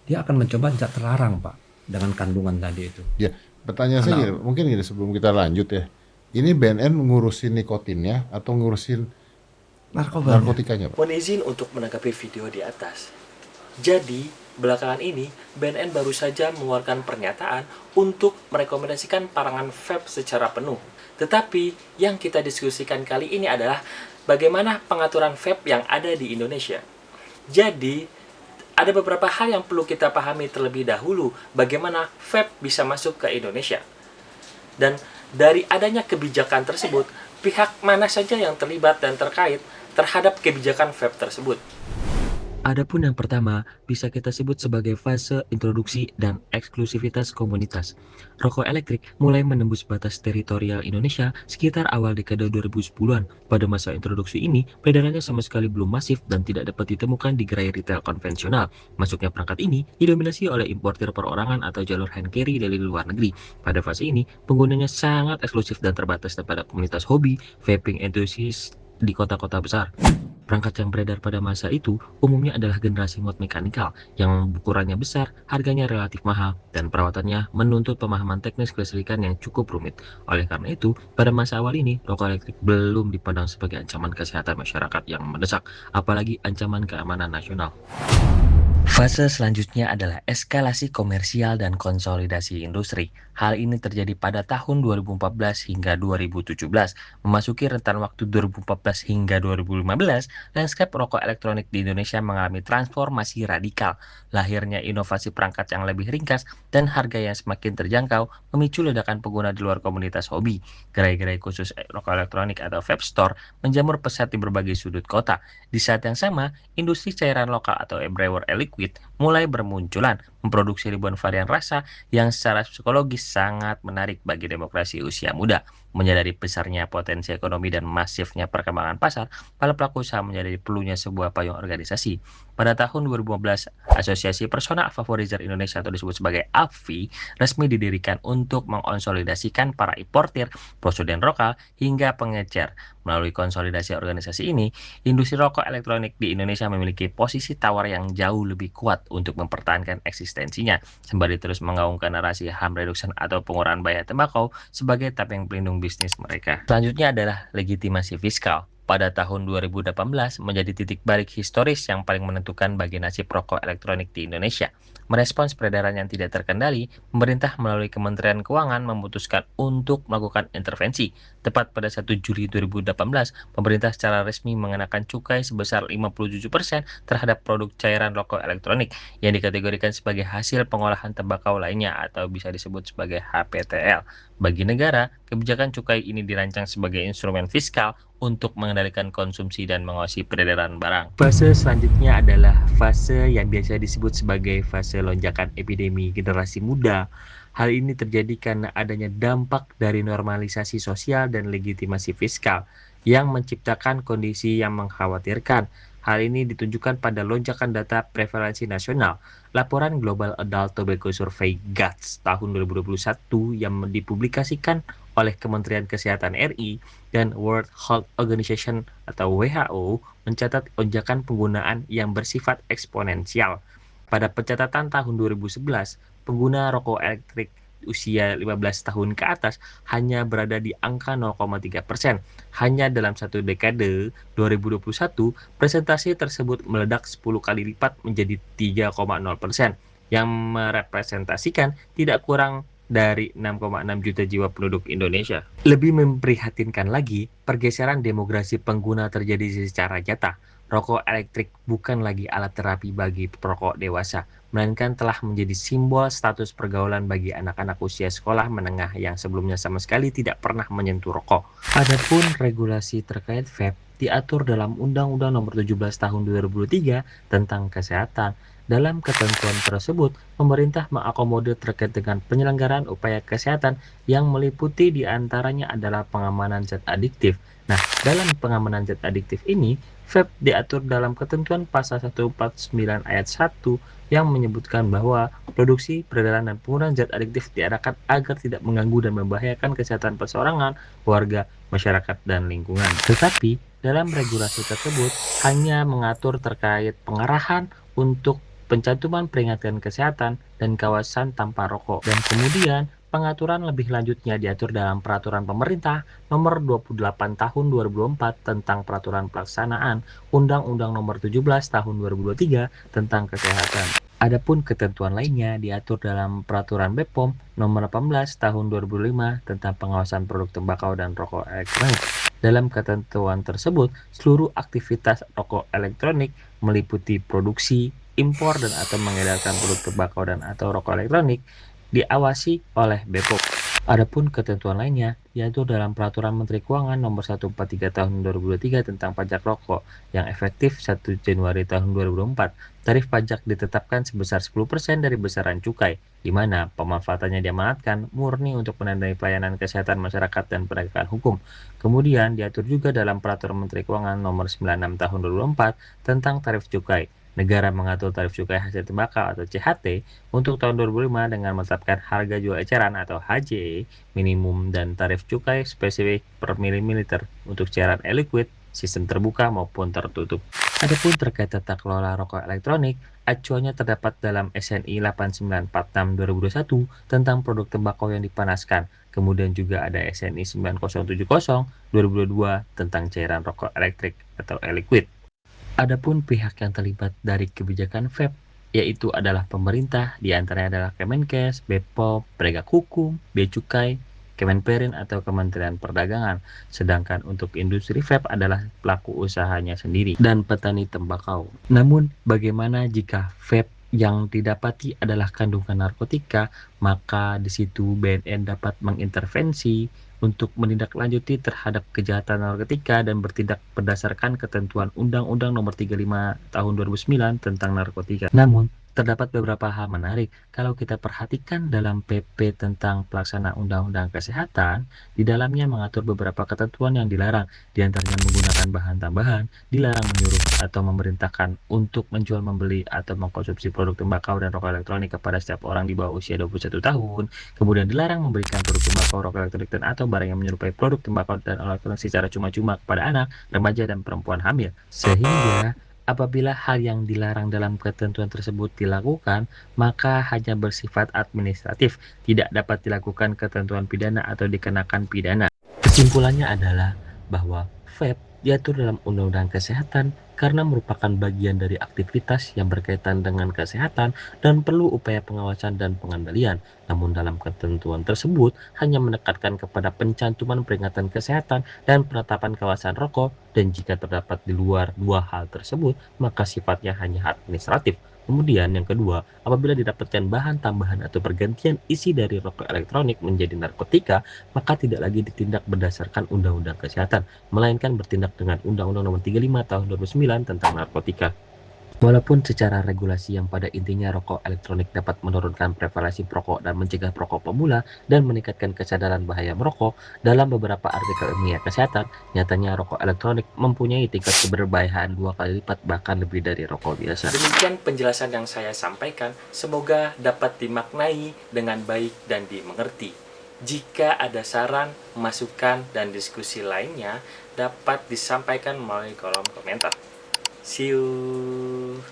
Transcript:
dia akan mencoba zat terlarang, Pak, dengan kandungan tadi itu. Ya, pertanyaan saya Karena gini, mungkin gini sebelum kita lanjut ya. Ini BNN ngurusin nikotinnya atau ngurusin narkobanya. narkotikanya, Pak? Mohon izin untuk menanggapi video di atas. Jadi, belakangan ini BNN baru saja mengeluarkan pernyataan untuk merekomendasikan parangan vape secara penuh. Tetapi yang kita diskusikan kali ini adalah bagaimana pengaturan vape yang ada di Indonesia. Jadi, ada beberapa hal yang perlu kita pahami terlebih dahulu bagaimana vape bisa masuk ke Indonesia. Dan dari adanya kebijakan tersebut, pihak mana saja yang terlibat dan terkait terhadap kebijakan vape tersebut. Adapun yang pertama, bisa kita sebut sebagai fase introduksi dan eksklusivitas komunitas. Rokok elektrik mulai menembus batas teritorial Indonesia sekitar awal dekade 2010-an. Pada masa introduksi ini, peredarannya sama sekali belum masif dan tidak dapat ditemukan di gerai retail konvensional. Masuknya perangkat ini didominasi oleh importir perorangan atau jalur hand carry dari luar negeri. Pada fase ini, penggunanya sangat eksklusif dan terbatas pada komunitas hobi, vaping enthusiast di kota-kota besar. Perangkat yang beredar pada masa itu umumnya adalah generasi mode mekanikal yang ukurannya besar, harganya relatif mahal, dan perawatannya menuntut pemahaman teknis kelistrikan yang cukup rumit. Oleh karena itu, pada masa awal ini, rokok elektrik belum dipandang sebagai ancaman kesehatan masyarakat yang mendesak, apalagi ancaman keamanan nasional. Fase selanjutnya adalah eskalasi komersial dan konsolidasi industri. Hal ini terjadi pada tahun 2014 hingga 2017. Memasuki rentan waktu 2014 hingga 2015, landscape rokok elektronik di Indonesia mengalami transformasi radikal. Lahirnya inovasi perangkat yang lebih ringkas dan harga yang semakin terjangkau memicu ledakan pengguna di luar komunitas hobi. Gerai-gerai khusus rokok elektronik atau vape store menjamur pesat di berbagai sudut kota. Di saat yang sama, industri cairan lokal atau brewer liquid mulai bermunculan, memproduksi ribuan varian rasa yang secara psikologis sangat menarik bagi demokrasi usia muda. Menyadari besarnya potensi ekonomi dan masifnya perkembangan pasar, para pelaku usaha menjadi perlunya sebuah payung organisasi. Pada tahun 2015, Asosiasi Personal Favorizer Indonesia atau disebut sebagai AFI resmi didirikan untuk mengonsolidasikan para importir, produsen lokal, hingga pengecer. Melalui konsolidasi organisasi ini, industri rokok elektronik di Indonesia memiliki posisi tawar yang jauh lebih kuat untuk mempertahankan eksistensinya, sembari terus menggaungkan narasi harm reduction atau pengurangan bahaya tembakau sebagai tapeng pelindung bisnis mereka. Selanjutnya adalah legitimasi fiskal. Pada tahun 2018 menjadi titik balik historis yang paling menentukan bagi nasib rokok elektronik di Indonesia. Merespons peredaran yang tidak terkendali, pemerintah melalui Kementerian Keuangan memutuskan untuk melakukan intervensi. Tepat pada 1 Juli 2018, pemerintah secara resmi mengenakan cukai sebesar 57% terhadap produk cairan rokok elektronik yang dikategorikan sebagai hasil pengolahan tembakau lainnya atau bisa disebut sebagai HPTL. Bagi negara, kebijakan cukai ini dirancang sebagai instrumen fiskal untuk mengendalikan konsumsi dan mengawasi peredaran barang. Fase selanjutnya adalah fase yang biasa disebut sebagai fase lonjakan epidemi generasi muda. Hal ini terjadi karena adanya dampak dari normalisasi sosial dan legitimasi fiskal yang menciptakan kondisi yang mengkhawatirkan. Hal ini ditunjukkan pada lonjakan data prevalensi nasional. Laporan Global Adult Tobacco Survey GATS tahun 2021 yang dipublikasikan oleh Kementerian Kesehatan RI dan World Health Organization atau WHO mencatat lonjakan penggunaan yang bersifat eksponensial. Pada pencatatan tahun 2011, pengguna rokok elektrik usia 15 tahun ke atas hanya berada di angka 0,3%. Hanya dalam satu dekade 2021, presentasi tersebut meledak 10 kali lipat menjadi 3,0%, yang merepresentasikan tidak kurang dari 6,6 juta jiwa penduduk Indonesia. Lebih memprihatinkan lagi, pergeseran demografi pengguna terjadi secara nyata. Rokok elektrik bukan lagi alat terapi bagi perokok dewasa, melainkan telah menjadi simbol status pergaulan bagi anak-anak usia sekolah menengah yang sebelumnya sama sekali tidak pernah menyentuh rokok. Adapun regulasi terkait vape diatur dalam Undang-Undang Nomor 17 Tahun 2003 tentang Kesehatan. Dalam ketentuan tersebut, pemerintah mengakomodir terkait dengan penyelenggaraan upaya kesehatan yang meliputi diantaranya adalah pengamanan zat adiktif. Nah, dalam pengamanan zat adiktif ini, vape diatur dalam ketentuan pasal 149 ayat 1 yang menyebutkan bahwa produksi, peredaran, dan penggunaan zat adiktif diarahkan agar tidak mengganggu dan membahayakan kesehatan perseorangan, warga, masyarakat, dan lingkungan. Tetapi, dalam regulasi tersebut hanya mengatur terkait pengarahan untuk pencantuman peringatan kesehatan, dan kawasan tanpa rokok. Dan kemudian, pengaturan lebih lanjutnya diatur dalam Peraturan Pemerintah Nomor 28 Tahun 2024 tentang Peraturan Pelaksanaan Undang-Undang Nomor 17 Tahun 2023 tentang Kesehatan. Adapun ketentuan lainnya diatur dalam Peraturan BPOM Nomor 18 Tahun 2005 tentang pengawasan produk tembakau dan rokok elektronik. Dalam ketentuan tersebut, seluruh aktivitas rokok elektronik meliputi produksi, impor, dan atau mengedarkan produk tembakau dan atau rokok elektronik diawasi oleh BPOM. Adapun ketentuan lainnya diatur dalam Peraturan Menteri Keuangan Nomor 143 Tahun 2023 tentang pajak rokok yang efektif 1 Januari tahun 2024. Tarif pajak ditetapkan sebesar 10% dari besaran cukai, di mana pemanfaatannya diamanatkan murni untuk menandai pelayanan kesehatan masyarakat dan penegakan hukum. Kemudian diatur juga dalam Peraturan Menteri Keuangan Nomor 96 Tahun 2024 tentang tarif cukai. Negara mengatur tarif cukai hasil tembakau atau CHT untuk tahun 2005 dengan menetapkan harga jual eceran atau HJE minimum dan tarif cukai spesifik per mililiter untuk cairan e-liquid, sistem terbuka maupun tertutup. Adapun terkait tata kelola rokok elektronik, acuannya terdapat dalam SNI 8946 2021 tentang produk tembakau yang dipanaskan. Kemudian juga ada SNI 9070 2022 tentang cairan rokok elektrik atau e-liquid. Adapun pihak yang terlibat dari kebijakan vape yaitu adalah pemerintah, diantaranya adalah Kemenkes, BPOM, penegak hukum, Bea Cukai, Kemenperin atau Kementerian Perdagangan. Sedangkan untuk industri vape adalah pelaku usahanya sendiri dan petani tembakau. Namun, bagaimana jika vape yang didapati adalah kandungan narkotika, maka di situ BNN dapat mengintervensi untuk menindaklanjuti terhadap kejahatan narkotika dan bertindak berdasarkan ketentuan Undang-Undang Nomor 35 Tahun 2009 tentang narkotika. Namun, terdapat beberapa hal menarik kalau kita perhatikan dalam PP tentang pelaksanaan Undang-Undang Kesehatan, di dalamnya mengatur beberapa ketentuan yang dilarang, diantaranya menggunakan bahan tambahan, dilarang menyuruh atau memerintahkan untuk menjual, membeli, atau mengkonsumsi produk tembakau dan rokok elektronik kepada setiap orang di bawah usia 21 tahun, kemudian dilarang memberikan produk tembakau, rokok elektronik, dan atau barang yang menyerupai produk tembakau dan elektronik secara cuma-cuma kepada anak, remaja, dan perempuan hamil. Sehingga apabila hal yang dilarang dalam ketentuan tersebut dilakukan, maka hanya bersifat administratif, tidak dapat dilakukan ketentuan pidana atau dikenakan pidana. Kesimpulannya adalah bahwa vape diatur dalam Undang-Undang Kesehatan karena merupakan bagian dari aktivitas yang berkaitan dengan kesehatan dan perlu upaya pengawasan dan pengendalian. Namun dalam ketentuan tersebut hanya menekankan kepada pencantuman peringatan kesehatan dan penetapan kawasan rokok, dan jika terdapat di luar dua hal tersebut, maka sifatnya hanya administratif. Kemudian yang kedua, apabila didapatkan bahan tambahan atau pergantian isi dari rokok elektronik menjadi narkotika, maka tidak lagi ditindak berdasarkan Undang-Undang Kesehatan, melainkan bertindak dengan Undang-Undang Nomor 35 Tahun 2009 tentang narkotika. Walaupun secara regulasi yang pada intinya rokok elektronik dapat menurunkan prevalensi perokok dan mencegah perokok pemula dan meningkatkan kesadaran bahaya merokok, dalam beberapa artikel ilmiah kesehatan, nyatanya rokok elektronik mempunyai tingkat keberbahayaan 2 kali lipat bahkan lebih dari rokok biasa. Demikian penjelasan yang saya sampaikan, semoga dapat dimaknai dengan baik dan dimengerti. Jika ada saran, masukan, dan diskusi lainnya, dapat disampaikan melalui kolom komentar. See you.